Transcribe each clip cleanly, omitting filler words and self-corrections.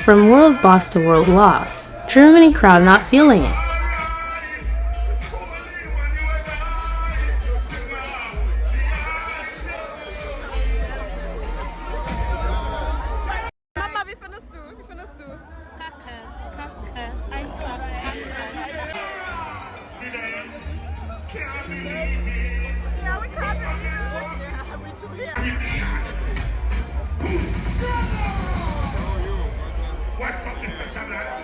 from world boss to world loss. Germany crowd not feeling it. Mama, wie findest du? Wie findest du? Kacke, Kacke, einfach Kacke. Ja, we can't believe it. Yeah, we too here. What's up, Mr. Shablan?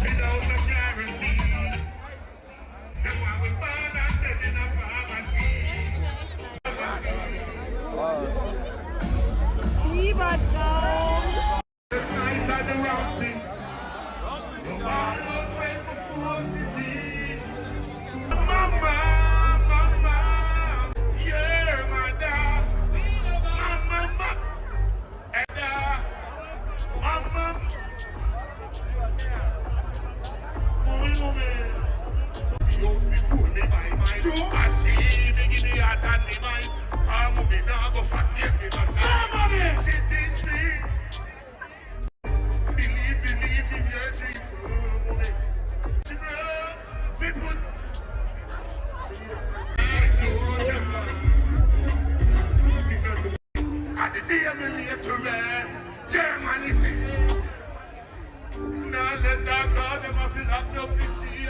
Without a guarantee, then why we burn and dead in a poverty? Fiebertraum. The sights are the ramping. The ball will wait before city. Mama, mama, yeah, mother. Mama, Edda, mama. Germany say, now let that God them a fill up your piscine.